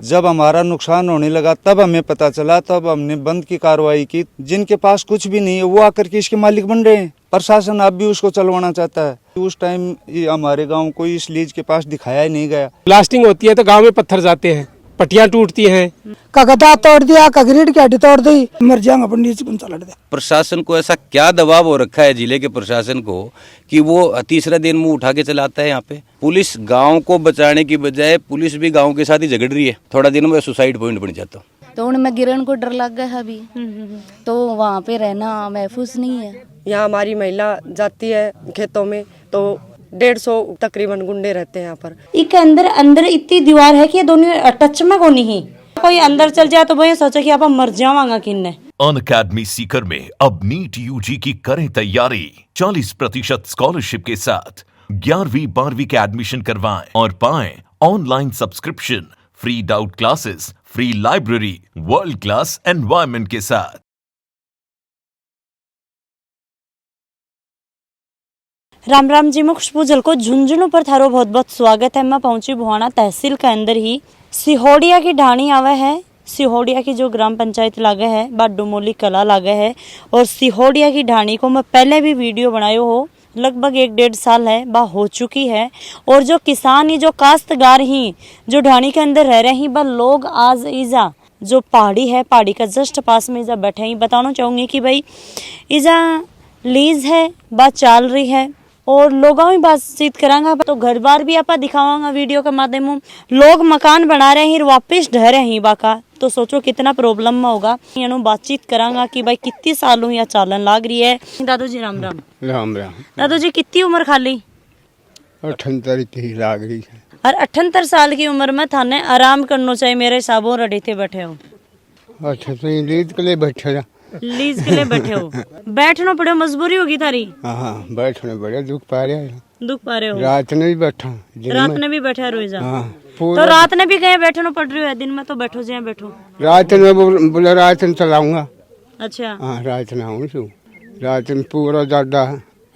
जब हमारा नुकसान होने लगा तब हमें पता चला, तब हमने बंद की कार्रवाई की। जिनके पास कुछ भी नहीं है वो आकर के इसके मालिक बन रहे हैं। प्रशासन अब भी उसको चलवाना चाहता है। उस टाइम हमारे गांव को इस लीज के पास दिखाया ही नहीं गया। ब्लास्टिंग होती है तो गांव में पत्थर जाते हैं, पट्टियां टूटती हैं। कगदा तोड़ दिया, कगरीड की हड्डी तोड़ दी, मर जाएंगे अपन नीचे कौन चला दिया। प्रशासन को ऐसा क्या दबाव हो रखा है जिले के प्रशासन को कि वो तीसरा दिन मुंह उठा के चलाता है। यहाँ पे पुलिस गांव को बचाने की बजाय पुलिस भी गांव के साथ ही झगड़ रही है। थोड़ा दिन में सुसाइड पॉइंट बन जाता। तो उनमें गिरन को डर लग गया अभी, तो वहाँ पे रहना महफूज नहीं है। यहाँ हमारी महिला जाती है खेतों में तो 150 तकरीबन गुंडे रहते हैं यहाँ पर। एक अंदर अंदर इतनी दीवार है कि ये दोनों टच में को नहीं। कोई अंदर चल जाए तो वही सोचा कि आप मर जावांगा किन्ने। अनअकैडमी सीकर में अब नीट यूजी की करें तैयारी 40% स्कॉलरशिप के साथ। 11वीं 12वीं के एडमिशन करवाएं और पाएं online subscription, free doubt classes, free library, world class environment के साथ। राम राम जी, मैं खुशबू जल को झुंझुनू पर थारो बहुत बहुत स्वागत है। मैं पहुंची भुआना तहसील के अंदर ही सिहोड़िया की ढाणी आवे है। सिहोड़िया की जो ग्राम पंचायत लागे है बा डुमोली कला लागे है। और सिहोड़िया की ढाणी को मैं पहले भी वीडियो बनायो हो, लगभग 1-1.5 साल है बा हो चुकी है। और जो किसान ही, जो काश्तकार ही जो ढाणी के अंदर रह रहे हैं, बा लोग आज ईजा जो पहाड़ी है, पहाड़ी का जस्ट पास में ईजा बैठे ही। बताना चाहूँगी कि भाई ईजा लीज है बा चाल रही है और लोगों में बातचीत करांगा तो घर बार भी आपा दिखावांगा वीडियो के माध्यम से। लोग मकान बना रहे हैं, वापस ढह रहे हैं बाका, तो सोचो कितना प्रॉब्लम में होगा। यानी बातचीत करांगा कि भाई कितनी सालों या चालन लाग रही है। दादू जी राम राम। राम राम। दादू जी कितनी उम्र खाली? 78 लाग रही है। और 78 साल की उम्र में थाने आराम करना चाहिए मेरे हिसाबों। रड़े थे बैठे हो। अच्छा तो लीज के लिए बैठे जा। लीज के लिए बैठे हो, बैठना पड़े, मजबूरी होगी थारी। हाँ बैठने बड़े दुख पा रहे हैं। दुख पा रहे हो। रात में भी बैठा, रात में भी बैठा रोजा। हाँ, तो रात में भी गए बैठना पड़ रही है, दिन में तो बैठो जाए बैठो। रात में बोला रात में चलाऊंगा। अच्छा हाँ रात में आऊँ छू, रात में पूरा ज्यादा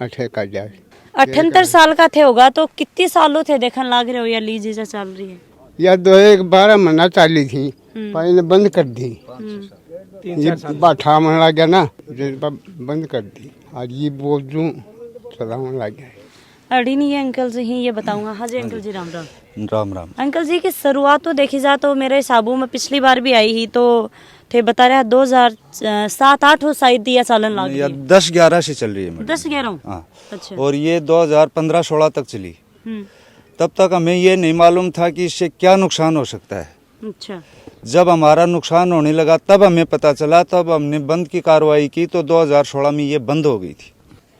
अठे कर जाए। 78 साल का थे होगा तो कितने सालों थे देखने लाग रहे हो या लीज जा चल रही है? या 12 महीना चाली थी, पहले बंद कर दी। ये बाठा मन लग गया ना, बंद कर दी। आज ये बोल दूं चलाने लग गया। अड़ी नहीं है अंकल जी ही ये बताऊंगा। हाँ जी अंकल जी राम राम। राम राम। अंकल जी की शुरुआत तो देखी जाए तो मेरे हिसाबों में पिछली बार भी आई ही तो थे बता रहे 2007-8 हो शायद दिया चालन लाग रही है। 10-11 से चल रही है मैडम। 10-11। हाँ। अच्छा। और ये 2015-16 तक चली। तब तक हमें ये नहीं मालूम था कि इससे क्या नुकसान हो सकता है। अच्छा। जब हमारा नुकसान होने लगा तब हमें पता चला, तब हमने बंद की कार्रवाई की तो 2016 में ये बंद हो गई थी।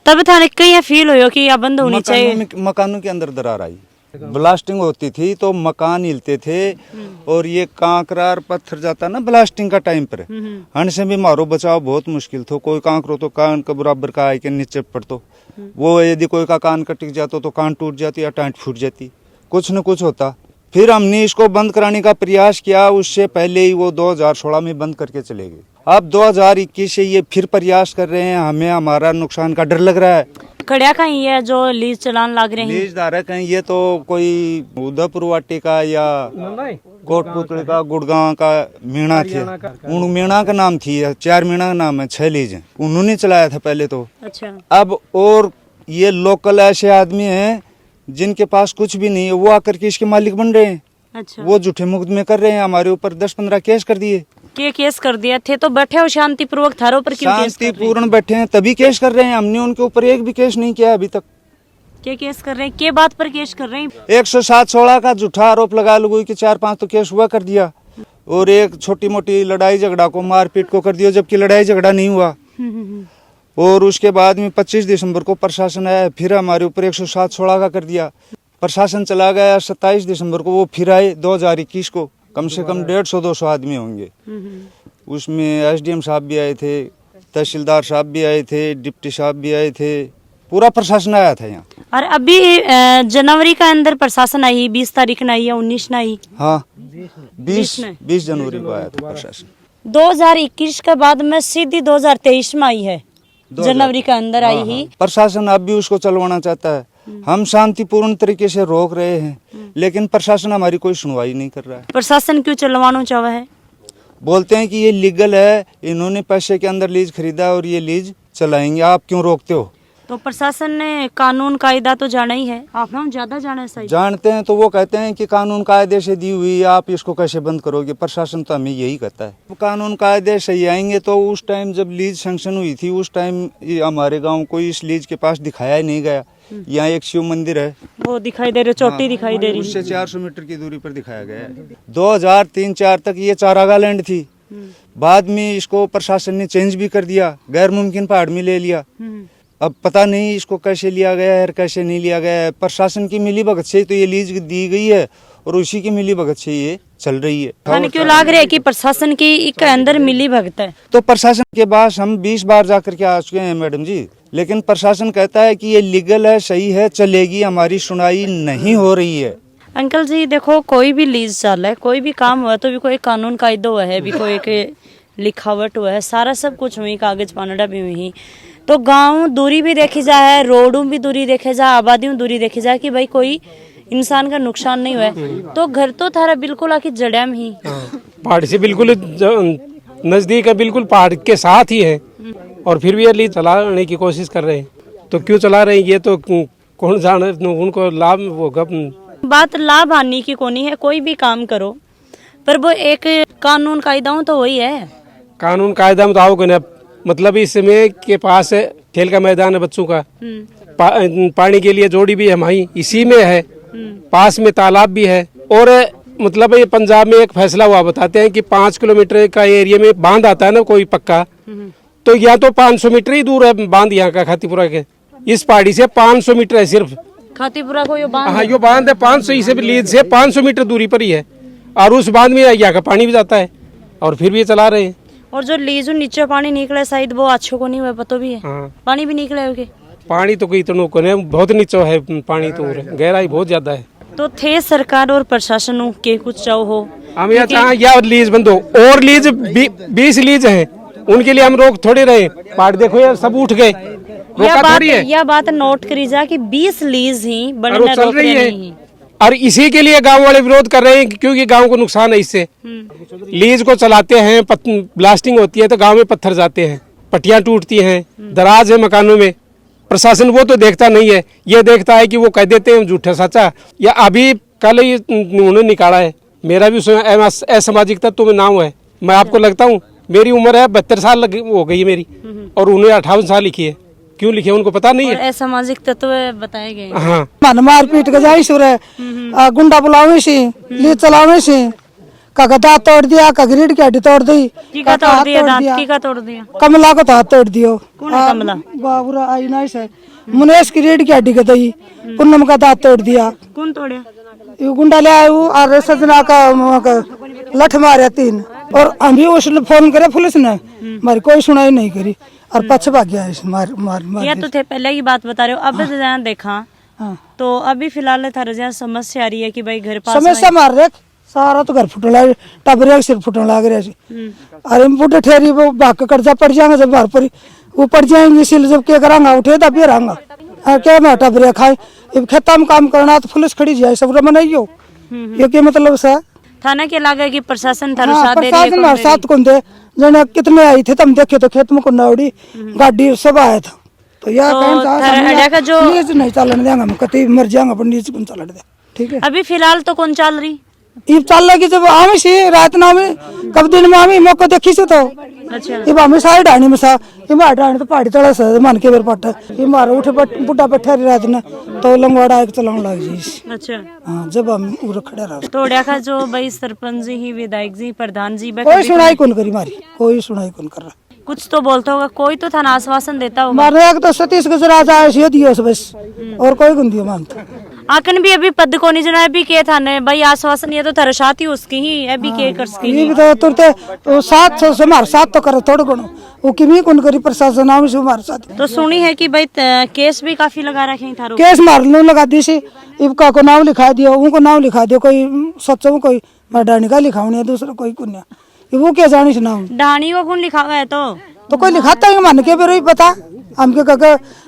तब थाने कहीं फील हो कि यह बंद होनी चाहिए। मकानों के अंदर दरार आई, ब्लास्टिंग होती थी तो मकान हिलते थे और ये कांकरार पत्थर जाता ना ब्लास्टिंग का टाइम पर, हन से भी मारो बचाव बहुत मुश्किल था। कोई कांकरो तो कान के बराबर का आई के नीचे पड़तो, वो यदि कोई का कान कटिक जाता तो कान टूट जाती या टाँट फूट जाती, कुछ न कुछ होता। फिर हमने इसको बंद कराने का प्रयास किया, उससे पहले ही वो 2016 में बंद करके चले गए। अब 2021 से ये फिर प्रयास कर रहे हैं। हमें हमारा नुकसान का डर लग रहा है। खड़िया का ही है जो लीज चलान लाग रहे हैं। लीज धारक हैं ये तो कोई उदयपुर वाटी का या कोटपुतली का गुड़गांव का मीणा थे, उन मीणा का नाम थी, 4 मीणा का नाम है, 6 लीज है, उन्होंने चलाया था पहले तो। अच्छा। अब और ये लोकल ऐसे आदमी हैं जिनके पास कुछ भी नहीं है, वो आकर के इसके मालिक बन रहे हैं। अच्छा। वो झूठे मुकदमे कर रहे हैं, हमारे ऊपर 10-15 केस कर दिए। क्या केस कर दिया थे? तो बैठे हो शांतिपूर्वक, थारों पर क्यों केस कर रहे हैं? शांतिपूर्ण बैठे हैं तभी केस कर रहे हैं। हमने उनके ऊपर एक भी केस नहीं किया अभी तक। क्या केस कर रहे हैं? क्या बात पर केस कर रहे हैं? 107-16 का झूठा आरोप लगा लोगों की 4-5 तो केस हुआ कर दिया, और एक छोटी मोटी लड़ाई झगड़ा को मारपीट को कर दिया, जबकि लड़ाई झगड़ा नहीं हुआ। और उसके बाद में 25 दिसंबर को प्रशासन आया, फिर हमारे ऊपर 107-16 का कर दिया। प्रशासन चला गया, 27 दिसंबर को वो फिर आए 2021 को, कम से कम 150-200 आदमी होंगे। उसमें एसडीएम साहब भी आए थे, तहसीलदार साहब भी आए थे, डिप्टी साहब भी आए थे, पूरा प्रशासन आया था यहाँ। और अभी जनवरी का अंदर प्रशासन आई, 20 तारीख न आई या 19 न आई? हाँ 20 जनवरी को आया था प्रशासन। 2021 के बाद में सीधी 2023 में आई है, जनवरी के अंदर आई ही। प्रशासन अब भी उसको चलवाना चाहता है। हम शांतिपूर्ण तरीके से रोक रहे हैं, लेकिन प्रशासन हमारी कोई सुनवाई नहीं कर रहा है। प्रशासन क्यों चलवाना चाहा है? बोलते हैं कि ये लीगल है, इन्होंने पैसे के अंदर लीज खरीदा और ये लीज चलाएंगे, आप क्यों रोकते हो? तो प्रशासन ने कानून कायदा तो जाना ही है, आप ना ज्यादा जाना है सही। जानते हैं तो वो कहते हैं कि कानून कायदे से दी हुई, आप इसको कैसे बंद करोगे? प्रशासन तो हमें यही कहता है। कानून कायदे सही आएंगे तो उस टाइम जब लीज सैंक्शन हुई थी उस टाइम हमारे गांव को इस लीज के पास दिखाया ही नहीं गया। यहाँ एक शिव मंदिर है, वो दिखाई दे रही, चोटी दिखाई दे रही, उससे 400 मीटर की दूरी पर दिखाया गया है। 2003-4 तक ये चारागाह लैंड थी, बाद में इसको प्रशासन ने चेंज भी कर दिया, गैर मुमकिन पहाड़ में ले लिया। अब पता नहीं इसको कैसे लिया गया है और कैसे नहीं लिया गया है। प्रशासन की मिली भगत से तो ये लीज दी गई है और उसी की मिली भगत से ये चल रही है। थाने क्यों लग रहा है कि प्रशासन की एक अंदर मिली भगत है? तो प्रशासन के पास हम 20 बार जाकर के आ चुके हैं मैडम जी, लेकिन प्रशासन कहता है कि ये लीगल है, सही है, चलेगी, हमारी सुनाई नहीं हो रही है। अंकल जी देखो, कोई भी लीज चल है, कोई भी काम हुआ तो भी कोई कानून कायदा हुआ है, भी कोई एक लिखावट हुआ है, सारा सब कुछ हुई, कागज पानडा भी हुई। तो गांव दूरी भी देखी जाए, रोडों भी दूरी देखे जाए, आबादी में दूरी देखी जाए कि भाई कोई इंसान का नुकसान नहीं हुआ है। तो घर तो थारा बिल्कुल आखिर जड़िया में ही, पहाड़ से बिल्कुल नजदीक है, बिल्कुल पहाड़ के साथ ही है, और फिर भी ये लीज चलाने की कोशिश कर रहे हैं। तो क्यों चला रहे हैं ये तो कौन जाने, उनको लाभ होगा। बात लाभ हानि की कोनी है, कोई भी काम करो पर वो एक कानून कायदा तो वही है। कानून कायदा में तो आओगे ना, मतलब इसमें के पास खेल का मैदान है बच्चों का, पानी के लिए जोड़ी भी हमारी इसी में है, पास में तालाब भी है। और मतलब ये पंजाब में एक फैसला हुआ, बताते हैं कि 5 किलोमीटर का एरिया में बांध आता है ना कोई पक्का, तो या तो 500 मीटर ही दूर है बांध यहाँ का खातीपुरा के, इस पहाड़ी से 500 मीटर है सिर्फ खातीपुरा को यो बांध। हाँ यो बांध है 500, इसे भी लीज से 500 मीटर दूरी पर ही है, और उस बांध में यहाँ का पानी भी जाता है, और फिर भी ये चला रहे हैं। और जो लीजू नीचे पानी निकले शायद वो अच्छो को नहीं हुआ, पता भी है। हाँ। पानी भी निकले होगे? पानी तो कोई इतना को नहीं, बहुत नीचे है पानी, तो गहराई बहुत ज्यादा है। तो थे सरकार और प्रशासन के कुछ चाहो हो, हम यहाँ चाहे या लीज बंद हो, और लीज 20 लीज है, उनके लिए हम रोक थोड़े रहे। पहाड़ देखो यार सब उठ गए, रोका थोड़ी है। यह बात नोट करी जा कि 20 लीज ही बड़े और चल रही है, और इसी के लिए गांव वाले विरोध कर रहे हैं क्योंकि गांव को नुकसान है इससे। लीज को चलाते हैं, ब्लास्टिंग होती है तो गांव में पत्थर जाते हैं, पट्टियां टूटती हैं, दराज है मकानों में। प्रशासन वो तो देखता नहीं है, ये देखता है कि वो कह देते हैं झूठा सच्चा। या अभी कल ही उन्होंने निकाला है, मेरा भी असामाजिक तत्व में नाम है। मैं आपको लगता हूँ मेरी उम्र है 72 साल हो गई है मेरी, और उन्हें 58 साल लिखी है। क्यों लिखे उनको पता नहीं है। असामाजिक तत्व बताए गए। हाँ, मन मार पीट के जाई सुरे, गुंडा बुलावे सी, ली चलावे सी, का दांत तोड़ दिया, का गिरीड की हड्डी तोड़ दी, का तोड़ दिया, दांत की का तोड़ दिया, कमला को हाथ तोड़ दियो। कौन है कमला? बाबूरा आई ना से मुनेश की रीढ़ की हड्डी के दई, पूनम का दांत तोड़ दिया। कौन तोड़े? ये गुंडा ले आये और सजना का लठ मारे 3, और अभी उसने फोन करे पुलिस ने, हमारी कोई सुनाई नहीं करी, और पछ भाग गया मार मार मार। ये तो थे पहले की बात बता रहे हो। अब जहाँ देखा तो अभी फिलहाल थारे जहाँ समस्या आ रही है कि भाई घर पास समस्या मार रहे सारा तो घर फुटने लगे, टबरे सिर फुटने लग रहे। अरे फुटे ठहरी वो भाग कर्जा पड़ जाएंगे, जब घर पर वो पड़ जाएंगे सिल, जब क्या करांगा उठे तब ये रहूंगा क्या मैं टबरे खाए। खेता में काम करना तो पुलिस खड़ी जाए सब मनाइयो, ये क्या मतलब सा थाना के लागे कि प्रशासन थारो साथ दे रही है? प्रशासन हमारे साथ कौन थे, जने कितने आई थे तुम देखे तो खेत में को नौड़ी गाड़ी सब आया था। तो यह नीच नहीं चलन देंगे, हम कति मर जाएंगे पर नीच कौन चलन दे। ठीक है, अभी फिलहाल तो कौन चल रही? ये चल लगी जब आमी सी रात ना में कब दिन में आमी मौका देखी से तो अच्छा ये आमी सारी डाणी में सा, ये मार डाणी तो पहाड़ी तड़ा से मन के बेर पट, ये मार उठे बुढ़ा बैठा रात ने तो लंगवाड़ा एक चलाने लग जी। अच्छा हाँ, जब हम उरे खड़े रहा तो का जो भाई सरपंच जी, विधायक जी, प्रधान जी कोई सुनाई कौन करी, मारी कोई सुनाई कौन कर रहा। कुछ तो बोलता होगा, कोई तो थाना आश्वासन देता होगा। मारने तो 37 गुजरात आए दियो बस, और कोई कौन दियो मानता। आकन भी अभी पद को नहीं जना, अभी के थाने भाई आश्वासन, ये तो थरसाती उसकी ही अभी के कर सकी। ये भी तो तुरते 700 से मार 7 तो करे थोड़ा गुनो, वो किमी कौन करी प्रशासन आवे से मार साथ। तो सुनी है कि भाई केस भी काफी लगा रखे हैं थारो। केस मार लो लगा दी सी, इबका को नाम लिखा दियो, उनको नाम लिखा दियो, कोई सच्चो कोई मर्डानी का लिखावनी है, दूसरा कोई कुन्या, वो क्या जानी से नाम डाणी को कौन लिखा हुआ है? तो कोई लिखाता है मन के बेरो ही पता हमके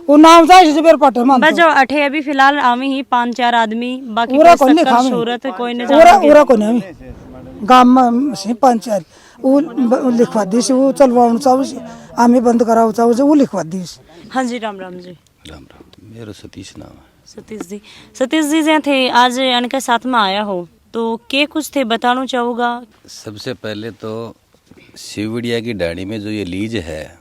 वो नाम था इसे बेर पटे मान बस जो अठे अभी फिलहाल आमी ही 5-4 आदमी बाकी पूरा कोई कोई नहीं 70 खामे शोहरत कोई नहीं पूरा जानेंगे। पूरा को नहीं गांव में से 5-4 वो लिखवा दी से वो चलवाउन चाहू से आमी बंद कराओ चाहू से वो लिखवा दी। हाँ जी, राम राम जी। राम राम, मेरा सतीश नाम है। सतीश जी जे थे आज इनके साथ में आया हो तो के कुछ थे बताना चाहूँगा। सबसे पहले तो शिवड़िया की डाणी में जो ये लीज है,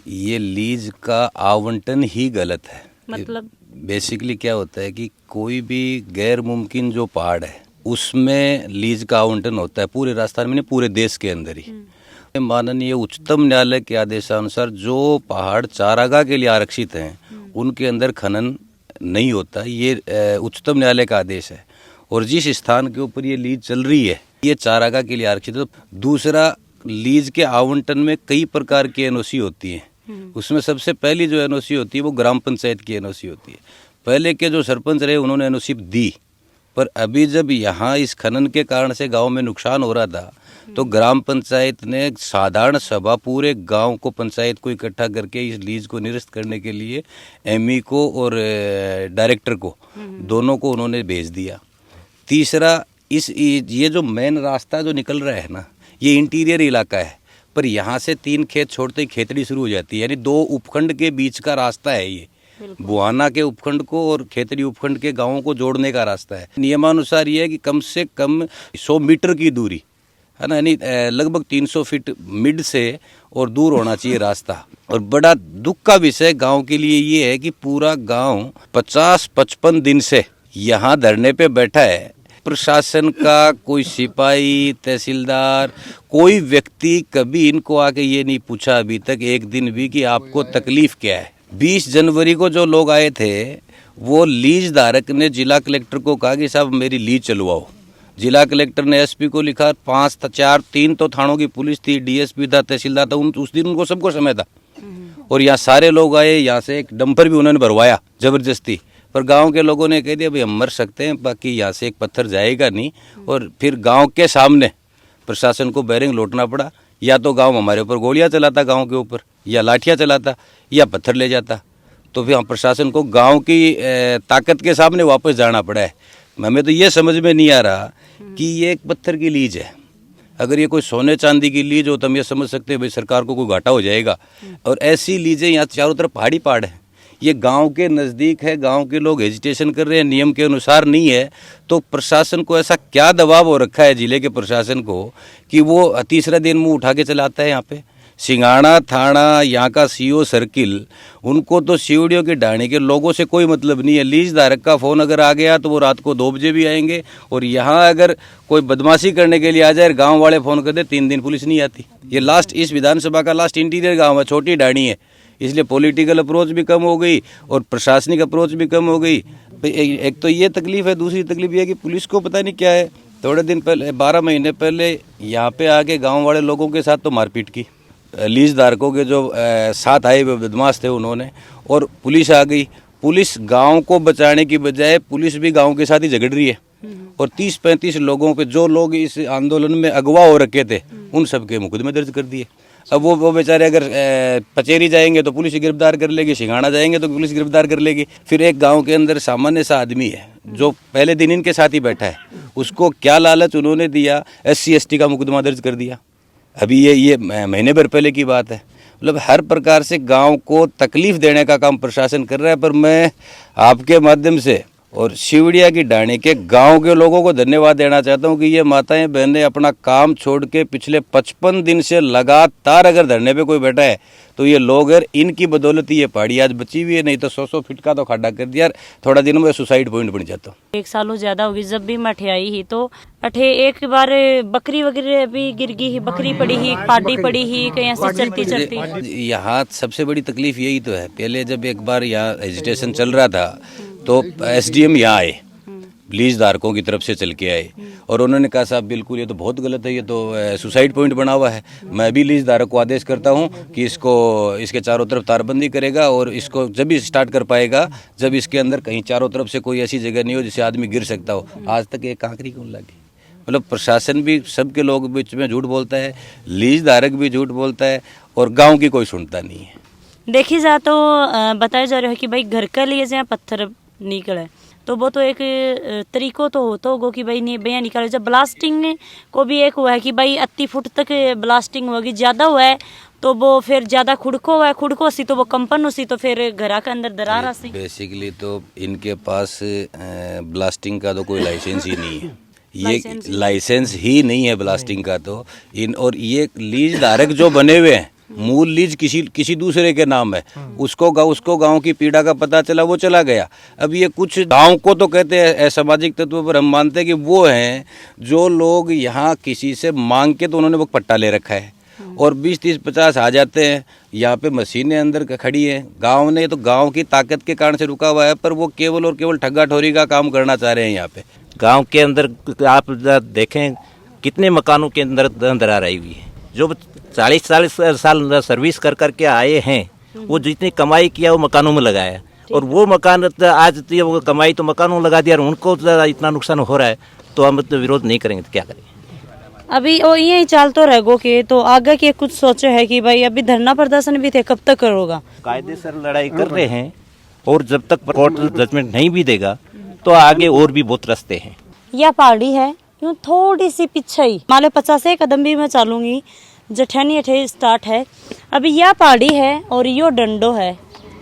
ये लीज का आवंटन ही गलत है। मतलब बेसिकली क्या होता है कि कोई भी गैर मुमकिन जो पहाड़ है उसमें लीज का आवंटन होता है पूरे राजस्थान में नहीं, पूरे देश के अंदर ही। माननीय उच्चतम न्यायालय के आदेशानुसार जो पहाड़ चारागाह के लिए आरक्षित हैं उनके अंदर खनन नहीं होता, ये उच्चतम न्यायालय का आदेश है। और जिस स्थान के ऊपर ये लीज चल रही है ये चारागाह के लिए आरक्षित है। तो दूसरा, लीज के आवंटन में कई प्रकार की एनओसी होती है। उसमें सबसे पहली जो एनओसी होती है वो ग्राम पंचायत की एनओसी होती है। पहले के जो सरपंच रहे उन्होंने एनओसी दी, पर अभी जब यहाँ इस खनन के कारण से गांव में नुकसान हो रहा था तो ग्राम पंचायत ने साधारण सभा पूरे गांव को, पंचायत को इकट्ठा करके इस लीज को निरस्त करने के लिए एमई को और डायरेक्टर को, दोनों को उन्होंने भेज दिया। तीसरा, ये जो मेन रास्ता जो निकल रहा है ना, ये इंटीरियर इलाका है, पर यहाँ से 3 खेत छोड़ते ही खेतड़ी शुरू हो जाती है, यानी 2 उपखंड के बीच का रास्ता है ये। बुहाना के उपखंड को और खेतड़ी उपखंड के गांवों को जोड़ने का रास्ता है। नियमानुसार ये है कि कम से कम 100 मीटर की दूरी है ना, यानी लगभग 300 फीट मिड से और दूर होना चाहिए रास्ता। और बड़ा दुख का विषय गांव के लिए ये है कि पूरा गांव 50-55 दिन से यहाँ धरने पे बैठा है। प्रशासन का कोई सिपाही, तहसीलदार, कोई व्यक्ति कभी इनको आके ये नहीं पूछा अभी तक एक दिन भी कि आपको तकलीफ क्या है। 20 जनवरी को जो लोग आए थे वो लीज धारक ने जिला कलेक्टर को कहा कि साहब मेरी लीज चलवाओ। जिला कलेक्टर ने एसपी को लिखा, 3 तो थानों की पुलिस थी, डीएसपी था, तहसीलदार था, उस दिन उनको सबको समय था। और यहाँ सारे लोग आए, यहाँ से एक डंपर भी उन्होंने भरवाया जबरदस्ती, पर गांव के लोगों ने कह दिया भाई हम मर सकते हैं, बाकी यहाँ से एक पत्थर जाएगा नहीं। और फिर गांव के सामने प्रशासन को बैरिंग लौटना पड़ा। या तो गांव हमारे ऊपर गोलियां चलाता गांव के ऊपर, या लाठियां चलाता, या पत्थर ले जाता। तो फिर हम प्रशासन को गांव की ताकत के सामने वापस जाना पड़ा है। हमें तो ये समझ में नहीं आ रहा कि ये एक पत्थर की लीज है। अगर ये कोई सोने चांदी की लीज हो तो हम ये समझ सकते हैं भाई सरकार को कोई घाटा हो जाएगा। और ऐसी लीजें यहाँ चारों तरफ पहाड़ी पहाड़ है, ये गांव के नज़दीक है, गांव के लोग हेजिटेशन कर रहे हैं, नियम के अनुसार नहीं है। तो प्रशासन को ऐसा क्या दबाव हो रखा है जिले के प्रशासन को कि वो तीसरा दिन मुंह उठा के चलाता है। यहाँ पे सिंगाड़ा थाना, यहाँ का सीओ सर्किल, उनको तो शिवड़ियों के डाणी के लोगों से कोई मतलब नहीं है। लीज धारक का फ़ोन अगर आ गया तो वो रात को 2 बजे भी आएंगे, और यहाँ अगर कोई बदमाशी करने के लिए आ जाए, गांव वाले फ़ोन कर दे, 3 दिन पुलिस नहीं आती। ये लास्ट, इस विधानसभा का लास्ट इंटीरियर गाँव है, छोटी डाणी है, इसलिए पॉलिटिकल अप्रोच भी कम हो गई और प्रशासनिक अप्रोच भी कम हो गई। एक तो ये तकलीफ है, दूसरी तकलीफ ये है कि पुलिस को पता नहीं क्या है। थोड़े दिन पहले, 12 महीने पहले यहाँ पे आके गांव वाले लोगों के साथ तो मारपीट की। लीज धारकों के जो साथ आए हुए बदमाश थे उन्होंने, और पुलिस आ गई। पुलिस गांव को बचाने की बजाय पुलिस भी गांव के साथ ही झगड़ रही है। और 30-35 लोगों पे, जो लोग इस आंदोलन में अगवा हो रखे थे, उन सब के मुकदमे दर्ज कर दिए। अब वो बेचारे अगर पचेरी जाएंगे तो पुलिस गिरफ्तार कर लेगी, सिंगाड़ा जाएंगे तो पुलिस गिरफ्तार कर लेगी। फिर एक गांव के अंदर सामान्य सा आदमी है जो पहले दिन इनके साथ ही बैठा है, उसको क्या लालच उन्होंने दिया, SC ST का मुकदमा दर्ज कर दिया। अभी ये महीने भर पहले की बात है। मतलब हर प्रकार से गांव को तकलीफ देने का काम प्रशासन कर रहा है। पर मैं आपके माध्यम से और शिवड़िया की डाणी के गांव के लोगों को धन्यवाद देना चाहता हूं कि ये माताएं बहनें अपना काम छोड़ के पिछले 55 दिन से लगातार अगर धरने पे कोई बैठा है तो ये लोग, अगर इनकी बदौलत ये पहाड़ी आज बची हुई है, नहीं तो 100 फीट का तो खड्डा कर दिया। थोड़ा दिनों में सुसाइड पॉइंट बन जाता। 1 सालों ज्यादा होगी जब भी मैं अठे आई ही, तो अठे एक बार बकरी वगैरह भी गिर गई ही, बकरी पड़ी ही, पाडी पड़ी ही, कहीं से चलती चलती। यहाँ सबसे बड़ी तकलीफ यही तो है। पहले जब एक बार यहाँ एजिटेशन चल रहा था तो SDM यहाँ आए, लीज धारकों की तरफ से चल के आए, और उन्होंने कहा साहब बिल्कुल ये तो बहुत गलत है, ये तो सुसाइड पॉइंट बना हुआ है। मैं भी लीज धारक को आदेश करता हूँ कि इसके चारों तरफ तारबंदी करेगा, और इसको जब भी स्टार्ट कर पाएगा जब इसके अंदर कहीं चारों तरफ से कोई ऐसी जगह नहीं हो जिससे आदमी गिर सकता हो। आज तक एक कांकरी क्यों लगी? मतलब प्रशासन भी सबके लोग बीच में झूठ बोलता है, लीज धारक भी झूठ बोलता है, और गाँव की कोई सुनता नहीं है। देखी जा तो बताया जा रहा है कि भाई घर का लिए जहाँ पत्थर निकले तो वो तो एक तरीको तो होता होगा कि भाई नहीं भैया निकाले। जब ब्लास्टिंग को भी एक हुआ है कि भाई 80 फुट तक ब्लास्टिंग होगी, ज़्यादा हुआ है तो वो फिर ज़्यादा खुड़को हुआ है, खुड़को सी तो वो कंपन उसी तो फिर घरा के अंदर दरार आसी। बेसिकली तो इनके पास ब्लास्टिंग का तो कोई लाइसेंस ही नहीं है। ये लाइसेंस ही नहीं है ब्लास्टिंग का तो इन, और ये लीज धारक जो बने हुए हैं, मूल लीज किसी दूसरे के नाम है। उसको गांव की पीड़ा का पता चला, वो चला गया। अब ये कुछ गांव को तो कहते हैं असामाजिक तत्व, पर हम मानते हैं कि वो हैं जो लोग यहाँ किसी से मांग के तो उन्होंने वो पट्टा ले रखा है और 20-30-50 आ जाते हैं। यहाँ पे मशीनें अंदर खड़ी हैं। गांव ने तो गांव की ताकत के कारण से रुका हुआ है, पर वो केवल और केवल ठग्गा ठोरी का काम करना चाह रहे हैं। यहाँ पे गांव के अंदर आप देखें कितने मकानों के अंदर दरार आई हुई है। जो 40 साल सर्विस कर करके आए हैं, वो जितनी कमाई किया वो मकानों में लगाया, और वो मकान आज वो कमाई तो मकानों में लगा दिया और उनको इतना नुकसान हो रहा है, तो हम तो विरोध नहीं करेंगे तो क्या करेंगे। अभी वो यही चाल तो रह गो के तो आगे के कुछ सोचे है कि भाई अभी धरना प्रदर्शन भी थे, कब तक करोगा? कायदे से लड़ाई कर रहे हैं और जब तक कोर्ट जजमेंट नहीं भी देगा तो आगे और भी बहुत रास्ते हैं। यह पहाड़ी है यूँ थोड़ी सी पीछे ही, मान लो 50 कदम भी मैं चलूंगी, जठैनी अठे स्टार्ट है। अभी यह पहाड़ी है और यो डंडो है।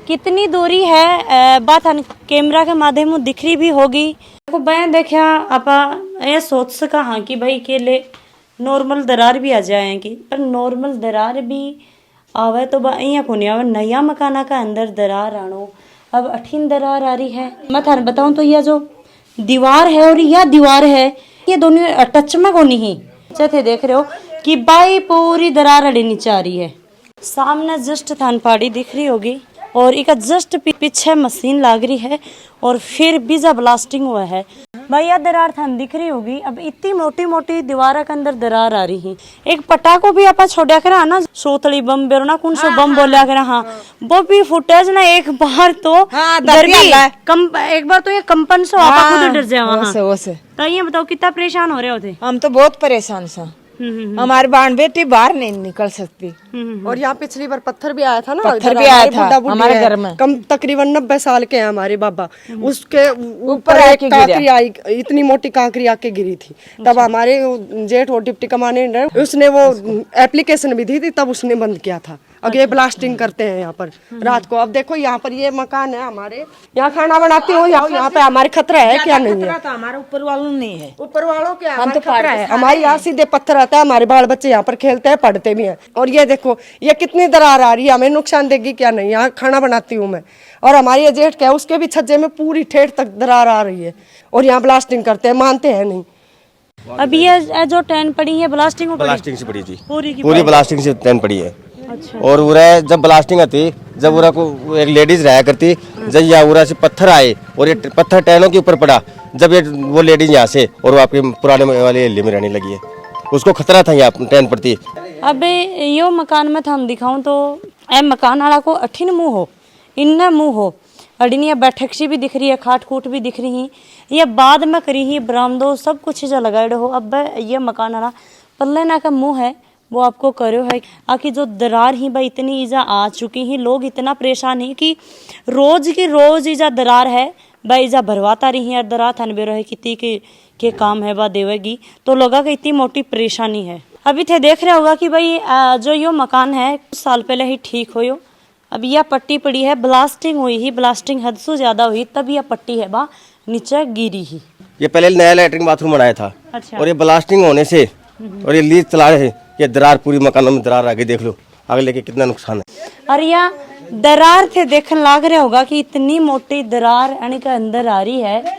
कितनी दूरी है बात कैमरा के माध्यम में दिख रही भी होगी। को मैं देखा आप ये सोच सका हाँ कि भाई के लिए नॉर्मल दरार भी आ जाएगी, पर नॉर्मल दरार भी आवे तो यहाँ को नहीं आवे। नया मकाना का अंदर दरार आनो, अब 18 दरार आ रही है। मैं थाने बताऊं तो यह जो दीवार है और यह दीवार है, ये दोनों टच में को नहीं थे। देख रहे हो कि बाई पूरी दरार अड़ी नीचे आ रही है। सामने जस्ट थान पहाड़ी दिख रही होगी और एक जस्ट पीछे मशीन लाग रही है और फिर बीजा ब्लास्टिंग हुआ है। भाई यह दरार थान दिख रही होगी। अब इतनी मोटी मोटी दीवार के अंदर दरार आ रही है। एक पटाखो भी आप छोड़ा कर ना, सोतली बम बेरोना कौन सो बम बोलिया कर, हाँ वो भी फुटेज ना एक बार तो एक बार तो ये कंपन से आप खुद डर जाओ। तो ये बताओ कितना परेशान हो रहे होते? हम तो बहुत परेशान सा। हमारी बाण बेटी बाहर नहीं निकल सकती। और यहाँ पिछली बार पत्थर भी आया था ना, पत्थर भी आया था हमारे घर में। कम तकरीबन 90 साल के हैं हमारे बाबा, उसके ऊपर एक कांकरी आई, इतनी मोटी कांकरी आके गिरी थी। तब हमारे जेठ और डिप्टी कमांडेंट उसने वो एप्लीकेशन भी दी थी, तब उसने बंद किया था। अब ये ब्लास्टिंग करते हैं यहाँ पर रात को। अब देखो यहाँ पर ये मकान है हमारे, यहाँ खाना बनाती हूँ, यहाँ पे हमारे खतरा है क्या? नहीं है, हमारे ऊपर वालों नहीं है, ऊपर वालों के हमारे खतरा है। हमारे यहाँ सीधे पत्थर आता है, हमारे बाल बच्चे यहाँ पर खेलते हैं, पढ़ते भी हैं। और ये देखो ये कितनी दरार आ रही है, हमें नुकसान देगी क्या? नहीं, यहाँ खाना बनाती हूँ मैं, और हमारी ये जेठ क्या है उसके भी छज्जे में पूरी ठेठ तक दरार आ रही है, और यहाँ ब्लास्टिंग करते हैं, मानते हैं नहीं। अभी ये जो ट्रेन पड़ी है ब्लास्टिंग से पड़ी थी, पूरी ब्लास्टिंग से ट्रेन पड़ी है। अच्छा। और उरा जब ब्लास्टिंग आती, जब उरा को एक लेडीज रहा करती, जब या उरा से पत्थर आए और ये पत्थर ट्रेनों के ऊपर पड़ा, जब ये वो लेडीज यहाँ से और वो आपके पुराने वाले एरिया में रहने लगी है, उसको खतरा था यहाँ ट्रेन पड़ती। अब यो मकान में हम दिखाऊं तो ए मकान वाला को 18 मुँह हो, इन्ना मुँह हो, अड़िया बैठक सी भी दिख रही है, खाट कूट भी दिख रही है, ये बाद में करी ही बरामदो सब कुछ जो लगाए हो। अब ये मकान वाला पल्ले ना का मुँह है वो आपको करो है आखिर जो दरार ही भाई इतनी ईजा आ चुकी ही, लोग इतना परेशान है कि रोज की रोज ईजा दरार है भाई, ईजा भरवाता रही है। दरार थान बेरो है कितनी के काम है बा देवेगी, तो लोगों की इतनी मोटी परेशानी है। अभी थे देख रहे होगा कि भाई जो यो मकान है कुछ साल पहले ही ठीक हो यो, अब यह पट्टी पड़ी है, ब्लास्टिंग हुई ही, ब्लास्टिंग हद से ज्यादा हुई तब यह पट्टी है बा नीचे गिरी ही। ये पहले नया लैट्रिन बाथरूम बनाया था। अच्छा। और ये ब्लास्टिंग होने से और ये लीज चला रहे, ये दरार पूरी मकानों में दरार आगे देख लो, आगे लेके कितना नुकसान है। और यह दरार थे देखने लाग रहे होगा कि इतनी मोटी दरार यानी के अंदर आ रही है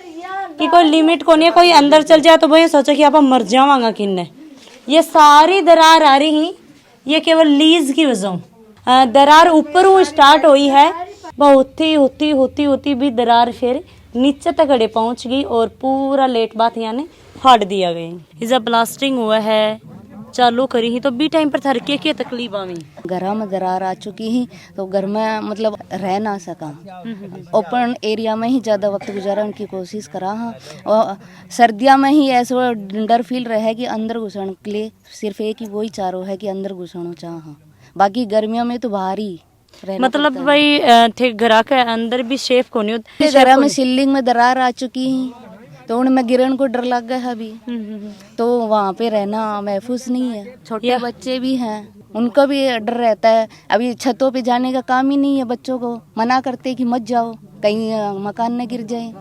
कि कोई लिमिट को नहीं है, कोई अंदर चल जाए तो वो ये सोचे कि आप मर जावांगा किन्ने। ये सारी दरार आ रही है, ये केवल लीज की वजह। दरार ऊपर स्टार्ट हुई है, बहुत होती भी दरार फिर नीचे तक अड़े पहुंच गई और पूरा लेट बात यानी फाड़ दिया गया। जब ब्लास्टिंग हुआ है चालू करी ही तो बी टाइम पर थर के तकलीफ आवी, घर में दरार आ चुकी ही तो घर में मतलब रह ना सका, ओपन एरिया में ही ज़्यादा वक्त गुजारने की कोशिश करा हाँ। और सर्दियों में ही ऐसा डर फील रहे कि अंदर घुसने के लिए सिर्फ एक ही वही चारों है कि अंदर घुसना चाह, बाकी गर्मियों में तो बाहर ही रहना मतलब पड़ता है। भाई थे घर के अंदर भी सेफ को नहीं होता। मेरे घर में सीलिंग में दरार आ चुकी है, तो उनमें गिरन को डर लग गया है अभी। तो वहाँ पे रहना महफूज नहीं है। छोटे बच्चे भी हैं, उनको भी डर रहता है। अभी छतों पे जाने का काम ही नहीं है, बच्चों को मना करते कि मत जाओ, कहीं मकान न गिर जाए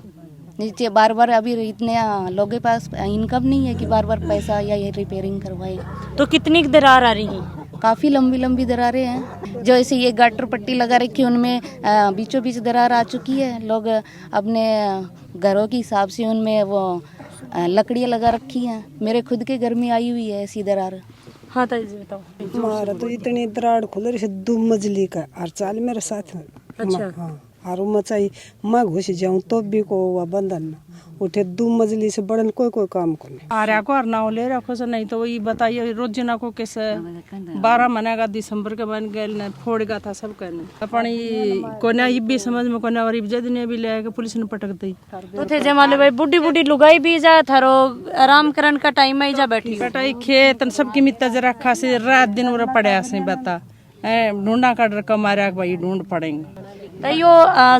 नीचे। बार बार अभी इतने लोगों के पास इनकम नहीं है कि बार बार पैसा या ये रिपेयरिंग करवाए। तो कितनी दरार आ रही है? काफ़ी लंबी लंबी दरारें हैं। जो ऐसे ये गाटर पट्टी लगा रखी है, उनमें बीचों बीच दरार आ चुकी है। लोग अपने घरों के हिसाब से उनमें वो लकड़ियाँ लगा रखी हैं। मेरे खुद के घर में आई हुई है ऐसी दरार। हाँ ताई जी बताओ। हमारा तो इतनी दरार खुल रही है 2 मंजिली का, और चाल मेरे साथ में। अच्छा। हाँ, और मचाई मैं घुस जाऊं तो भी को हुआ बंधन उठे 2 मंजिली से बड़न कोई काम को नहीं। आ रहा को और ना ले रखो से नहीं तो वही बताइए रोज ना को कैसे 12 महीने का दिसंबर के बन गए न फोड़ेगा था सब कहने अपनी कोना ये भी समझ में कोना गरीब जद ने भी ले के पुलिस ने पटक दी। तो थे जमाले भाई बुढ़ी बुढ़ी लुगाई भी जा थारो आराम करन का टाइम आई जा बैठी कटाई खेत सबकी मित्ता जरा खासे रात दिन उरा पड़े से बता ढूंढा कर रकम मारा भाई ढूंढ पड़ेंगे। तो यो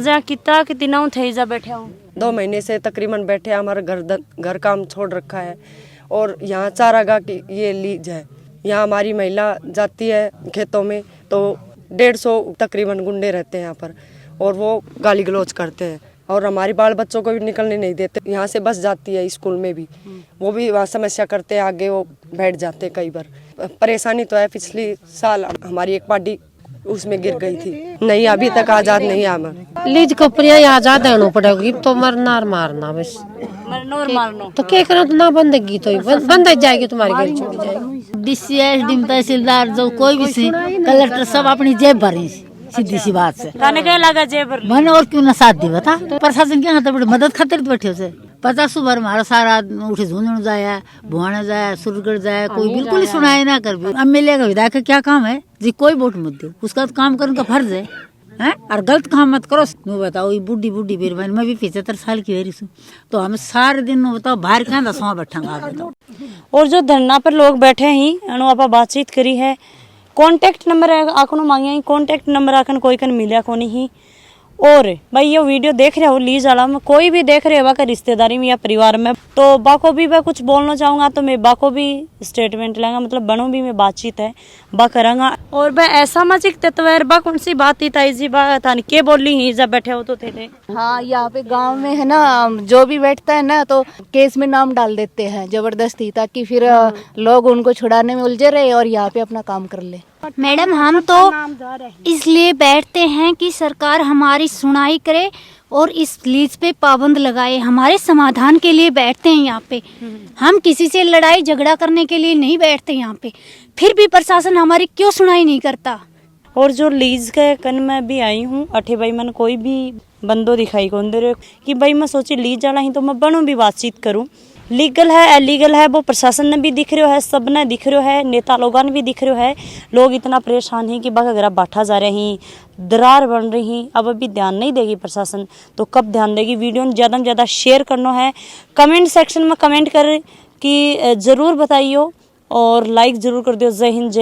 जा कितना कि दिनों थे जा बैठे हो? 2 महीने से तकरीबन बैठे। हमारा घर काम छोड़ रखा है और यहाँ चारागाह की ये लीज है। यहाँ हमारी महिला जाती है खेतों में तो 150 तकरीबन गुंडे रहते हैं यहाँ पर, और वो गाली गलौज करते हैं और हमारे बाल बच्चों को भी निकलने नहीं देते। यहाँ से बस जाती है स्कूल में भी, वो भी वहाँ समस्या करते हैं, आगे वो बैठ जाते हैं। कई बार परेशानी तो है। पिछली साल हमारी एक पार्टी उसमें गिर गई थी। नहीं, अभी तक आजाद नहीं है। लीज कपड़िया आजाद होना पड़ेगी तो मरना और मारना बस। मरनो और मारनो तो क्या करो तो ना बंदगी तो बंद जाएगी, तुम्हारी गाड़ी छूट जाएगी। DCS डीएम तहसीलदार जो कोई भी सी कलेक्टर सब अपनी जेब भरी, सीधी सी बात से। थाने क्या लगा जेबर मैंने और क्यों ना साथ दी बता। प्रशासन क्या खातर मदद खातिर बैठे से 50 सुबह हमारा सारा उठे झुंझुन जाए, भुआना जाए, सुरगढ़ जाए, कोई बिल्कुल ही सुनाए ना कर। MLA का विधायक का क्या काम है जी? कोई वोट मत दो, उसका तो काम करने का फर्ज है हैं? और गलत काम मत करो। मैं बताओ ये बुढ़ी बीरबान, मैं भी 75 साल की वेरी हूँ, तो हम सारे दिन बताओ बाहर क्या दसवां बैठा आप बताओ। और जो धरना पर लोग बैठे हैं अनु आप बातचीत करी है। कॉन्टेक्ट नंबर आखनो मांगे, कॉन्टेक्ट नंबर आखन कोई कन मिलिया को नहीं। और भाई ये वीडियो देख रहे हो लीज वाला में कोई भी देख रहे हो का रिश्तेदारी में या परिवार में, तो बाको भी मैं कुछ बोलना चाहूँगा तो मैं बाको भी स्टेटमेंट लेंगा, मतलब बनो भी मैं बातचीत है बा करांगा। और भाई असामाजिक तत्व बा कौन सी बात थी ताई जी बात था के बोली ही जब बैठे हो तो थे। हाँ, यहाँ पे गांव में है ना, जो भी बैठता है ना तो केस में नाम डाल देते हैं जबरदस्ती, ताकि फिर लोग उनको छुड़ाने में उलझे रहे और यहाँ पे अपना काम कर ले। मैडम हम तो इसलिए बैठते हैं कि सरकार हमारी सुनाई करे और इस लीज पे पाबंद लगाए, हमारे समाधान के लिए बैठते हैं यहाँ पे। हम किसी से लड़ाई झगड़ा करने के लिए नहीं बैठते यहाँ पे, फिर भी प्रशासन हमारी क्यों सुनाई नहीं करता। और जो लीज के कन में भी आई हूँ अठे भाई मन कोई भी बंदो दिखाई कौन दे रहे कि भाई मैं सोची लीज वाला ही तो मैं बनो भी बातचीत करूँ। लीगल है इलीगल है वो प्रशासन ने भी दिख रहा है, सब ने दिख रहा है, नेता लोगों ने भी दिख रहा है। लोग इतना परेशान हैं कि बाकी अगर बैठा जा रहे हैं, दरार बन रही हैं, अब अभी ध्यान नहीं देगी प्रशासन तो कब ध्यान देगी। वीडियो में ज़्यादा से ज़्यादा शेयर करना है, कमेंट सेक्शन में कमेंट कर कि ज़रूर बताइयो और लाइक ज़रूर कर दियो। जय हिंद।